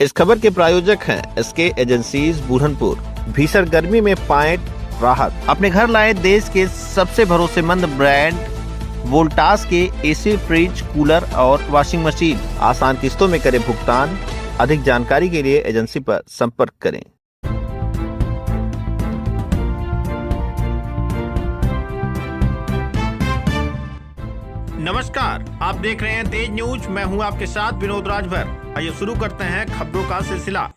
इस खबर के प्रायोजक हैं एसके एजेंसीज बुरहानपुर। भीषण गर्मी में पाएं राहत, अपने घर लाए देश के सबसे भरोसेमंद ब्रांड वोल्टास के एसी, फ्रिज, कूलर और वॉशिंग मशीन। आसान किस्तों में करें भुगतान। अधिक जानकारी के लिए एजेंसी पर संपर्क करें। नमस्कार, आप देख रहे हैं तेज न्यूज। मैं हूं आपके साथ विनोद राजभर। आइए शुरू करते हैं खबरों का सिलसिला।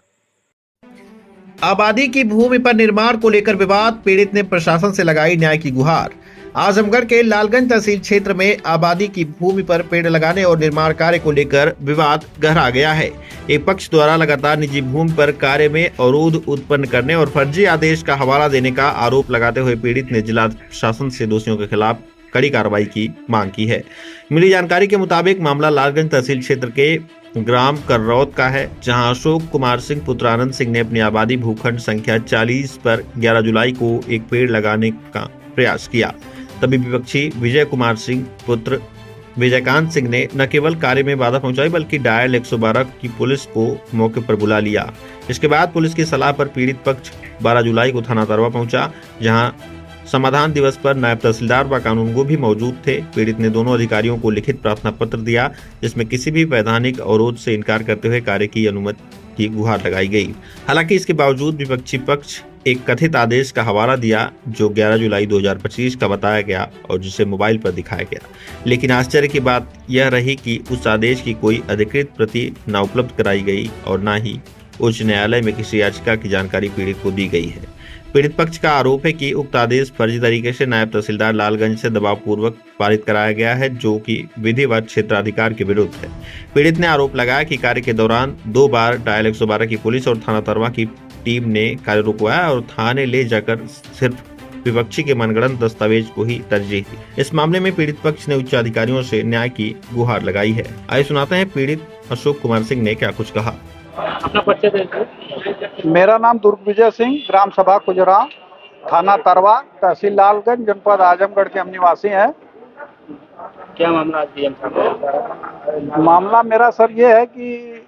आबादी की भूमि पर निर्माण को लेकर विवाद, पीड़ित ने प्रशासन से लगाई न्याय की गुहार। आजमगढ़ के लालगंज तहसील क्षेत्र में आबादी की भूमि पर पेड़ लगाने और निर्माण कार्य को लेकर विवाद गहरा गया है। एक पक्ष द्वारा लगातार निजी भूमि पर कार्य में अवरोध उत्पन्न करने और फर्जी आदेश का हवाला देने का आरोप लगाते हुए पीड़ित ने जिला प्रशासन से दोषियों के खिलाफ कड़ी कार्रवाई की मांग की है। मिली जानकारी के मुताबिक मामला लालगंज तहसील क्षेत्र के ग्राम कररौत का है, जहां अशोक कुमार सिंह पुत्र आनंद सिंह ने अपनी आबादी भूखंड संख्या 40 पर 11 जुलाई को एक पेड़ लगाने का प्रयास किया। तभी विपक्षी विजय कुमार सिंह पुत्र विजयकांत सिंह ने न केवल कार्य में बाधा पहुंचाई बल्कि डायल 112 की पुलिस को मौके पर बुला लिया। इसके बाद पुलिस की सलाह पर पीड़ित पक्ष 12 जुलाई को थाना तरवा पहुंचा, जहां समाधान दिवस पर नायब तहसीलदार व कानूनगो भी मौजूद थे। पीड़ित ने दोनों अधिकारियों को लिखित प्रार्थना पत्र दिया, जिसमें किसी भी वैधानिक अवरोध से इनकार करते हुए कार्य की अनुमति की गुहार लगाई गई। हालांकि इसके बावजूद विपक्षी पक्ष एक कथित आदेश का हवाला दिया जो 11 जुलाई 2025 का बताया गया और जिसे मोबाइल पर दिखाया गया। लेकिन आश्चर्य की बात यह रही कि उस आदेश की कोई अधिकृत प्रति न उपलब्ध कराई गई और न ही उच्च न्यायालय में किसी याचिका की जानकारी पीड़ित को दी गई है। पीड़ित पक्ष का आरोप है कि उक्त आदेश फर्जी तरीके से नायब तहसीलदार लालगंज से दबाव पूर्वक पारित कराया गया है, जो कि विधि व क्षेत्राधिकार के विरुद्ध है। पीड़ित ने आरोप लगाया कि कार्य के दौरान 2 बार डायल 112 की पुलिस और थाना तरवा की टीम ने कार्य रुकवाया और थाने ले जाकर सिर्फ विपक्षी के मनगढ़ंत दस्तावेज को ही तरजीह दी। इस मामले में पीड़ित पक्ष ने उच्च अधिकारियों से न्याय की गुहार लगाई है। आइए सुनाते हैं पीड़ित अशोक कुमार सिंह ने क्या कुछ कहा। अपना परिचय दीजिए। मेरा नाम दुर्गविजय सिंह, ग्राम सभा कुजरा, थाना तरवा, तहसील लालगंज, जनपद आजमगढ़ के हम निवासी हैं। क्या मामला आज डीएम साहब? मामला मेरा सर ये है कि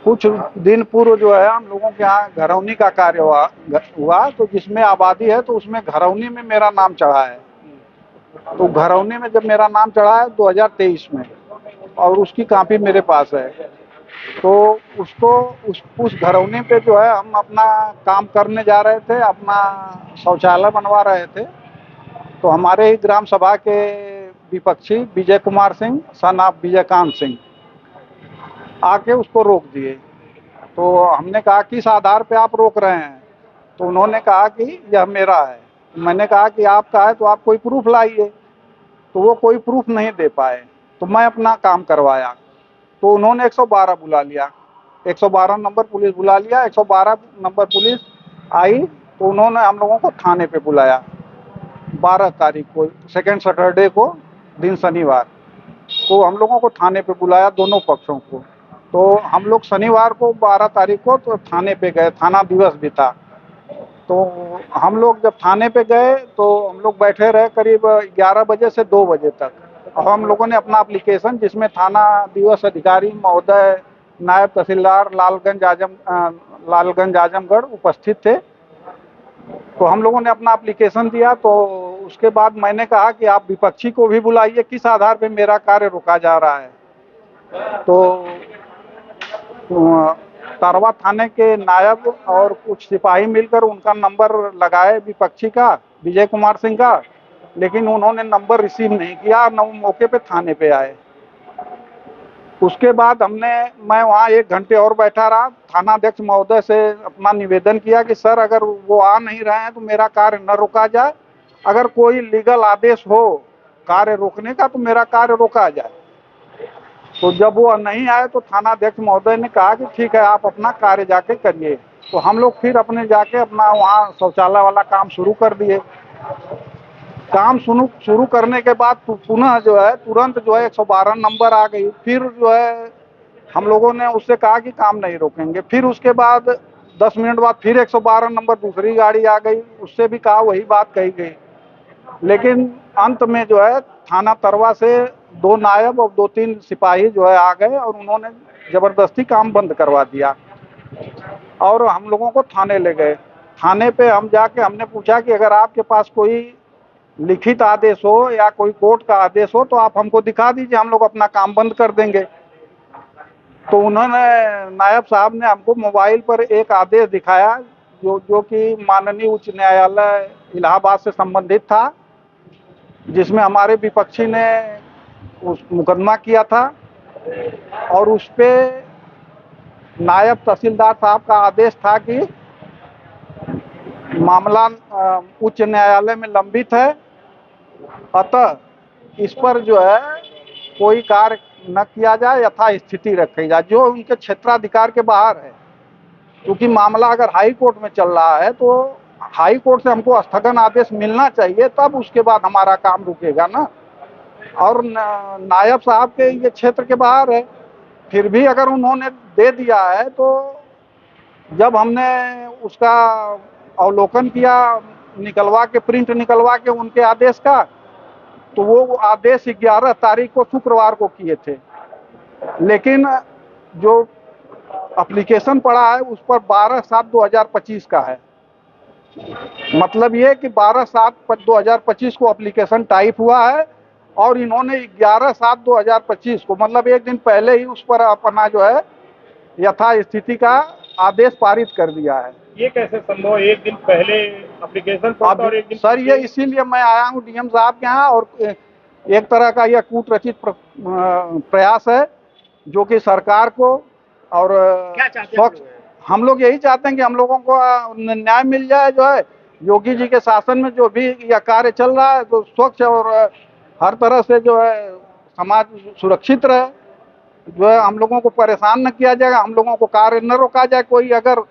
कुछ दिन पूर्व जो है हम लोगों के यहाँ घरौनी का कार्य हुआ तो जिसमें आबादी है तो उसमें घरौनी में मेरा नाम चढ़ा है। तो घरौनी में जब मेरा नाम चढ़ा है 2023 में और उसकी कॉपी मेरे पास है, तो उसको उस घरौनी पे जो है हम अपना काम करने जा रहे थे, अपना शौचालय बनवा रहे थे। तो हमारे ही ग्राम सभा के विपक्षी विजय कुमार सिंह सन ऑफ विजयकांत सिंह आके उसको रोक दिए। तो हमने कहा किस आधार पे आप रोक रहे हैं? तो उन्होंने कहा कि यह मेरा है। मैंने कहा कि आपका है तो आप कोई प्रूफ लाइए। तो वो कोई प्रूफ नहीं दे पाए, तो मैं अपना काम करवाया। तो उन्होंने 112 बुला लिया, 112 नंबर पुलिस बुला लिया। 112 नंबर पुलिस आई तो उन्होंने हम लोगों को थाने पे बुलाया 12 तारीख को, सेकेंड सैटरडे को, दिन शनिवार को हम लोगों को थाने पे बुलाया, दोनों पक्षों को। तो हम लोग शनिवार को 12 तारीख को तो थाने पे गए, थाना दिवस भी था। तो हम लोग जब थाने पे गए तो हम लोग बैठे रहे करीब 11 बजे से 2 बजे तक। और हम लोगों ने अपना एप्लीकेशन, जिसमें थाना दिवस अधिकारी महोदय नायब तहसीलदार लालगंज आजमगढ़ उपस्थित थे, तो हम लोगों ने अपना एप्लीकेशन दिया। तो उसके बाद मैंने कहा कि आप विपक्षी को भी बुलाइए, किस आधार पे मेरा कार्य रोका जा रहा है। तो तरवा थाने के नायब और कुछ सिपाही मिलकर उनका नंबर लगाए विपक्षी का, विजय कुमार सिंह का, लेकिन उन्होंने नंबर रिसीव नहीं किया, न वो मौके पे थाने पे आए। उसके बाद मैं वहाँ 1 घंटे और बैठा रहा। थानाध्यक्ष महोदय से अपना निवेदन किया कि सर अगर वो आ नहीं रहे हैं तो मेरा कार्य न रोका जाए, अगर कोई लीगल आदेश हो कार्य रोकने का तो मेरा कार्य रोका जाए। तो जब वो नहीं आए तो थानाध्यक्ष महोदय ने कहा कि ठीक है, आप अपना कार्य जाके करिए। तो हम लोग फिर अपने जाके अपना वहाँ शौचालय वाला काम शुरू कर दिए। काम शुरू करने के बाद पुनः जो है तुरंत जो है 112 नंबर आ गई। फिर जो है हम लोगों ने उससे कहा कि काम नहीं रोकेंगे। फिर उसके बाद 10 मिनट बाद फिर 112 नंबर दूसरी गाड़ी आ गई, उससे भी कहा, वही बात कही गई। लेकिन अंत में जो है थाना तरवा से 2 नायब और 2-3 सिपाही जो है आ गए और उन्होंने जबरदस्ती काम बंद करवा दिया और हम लोगों को थाने ले गए। थाने पे हम जाके हमने पूछा कि अगर आपके पास कोई लिखित आदेश हो या कोई कोर्ट का आदेश हो तो आप हमको दिखा दीजिए, हम लोग अपना काम बंद कर देंगे। तो उन्होंने नायब साहब ने हमको मोबाइल पर एक आदेश दिखाया जो कि माननीय उच्च न्यायालय इलाहाबाद से संबंधित था, जिसमें हमारे विपक्षी ने उस मुकदमा किया था और उस पे नायब तहसीलदार साहब का आदेश था कि मामला उच्च न्यायालय में लंबित है, अतः इस पर जो है कोई कार्य न किया जाए, यथा स्थिति रखी जाए, जो उनके क्षेत्राधिकार के बाहर है। क्योंकि मामला अगर हाई कोर्ट में चल रहा है तो हाई कोर्ट से हमको स्थगन आदेश मिलना चाहिए, तब उसके बाद हमारा काम रुकेगा ना। और नायब साहब के ये क्षेत्र के बाहर है, फिर भी अगर उन्होंने दे दिया है तो जब हमने उसका अवलोकन किया, निकलवा के प्रिंट निकलवा के उनके आदेश का, तो वो आदेश 11 तारीख को शुक्रवार को किए थे, लेकिन जो एप्लीकेशन पड़ा है उस पर 12/7/2025 का है। मतलब ये कि 12/7/2025 को एप्लीकेशन टाइप हुआ है और इन्होंने 11/7/2025 को, मतलब एक दिन पहले ही उस पर अपना जो है यथा स्थिति का आदेश पारित कर दिया है। ये कैसे संभव है? एक दिन पहले एप्लीकेशन पड़ता और एक दिन सर ये इसीलिए मैं आया हूँ डीएम साहब के यहाँ, और एक तरह का यह कूटरचित प्रयास है जो कि सरकार को और क्या चाहते हैं? हम लोग यही चाहते हैं कि हम लोगों को न्याय मिल जाए। जो है योगी जी के शासन में जो भी यह कार्य चल रहा है तो स्वच्छ और हर तरह से जो है समाज सुरक्षित रहे, जो है हम लोगों को परेशान न किया जाएगा, हम लोगों को कार्य न रोका जाए। कोई अगर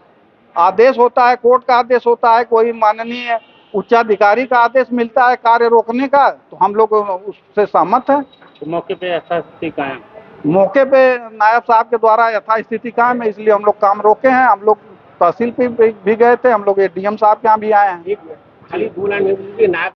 आदेश होता है, कोर्ट का आदेश होता है, कोई माननीय उच्चाधिकारी का आदेश मिलता है कार्य रोकने का, तो हम लोग उससे सहमत हैं। तो मौके पे यथास्थिति कायम, मौके पे नायब साहब के द्वारा यथास्थिति कायम है, इसलिए हम लोग काम रोके हैं। हम लोग तहसील पे भी गए थे, हम लोग डीएम साहब के यहाँ भी आए हैं। खाली 2 लाइन नायब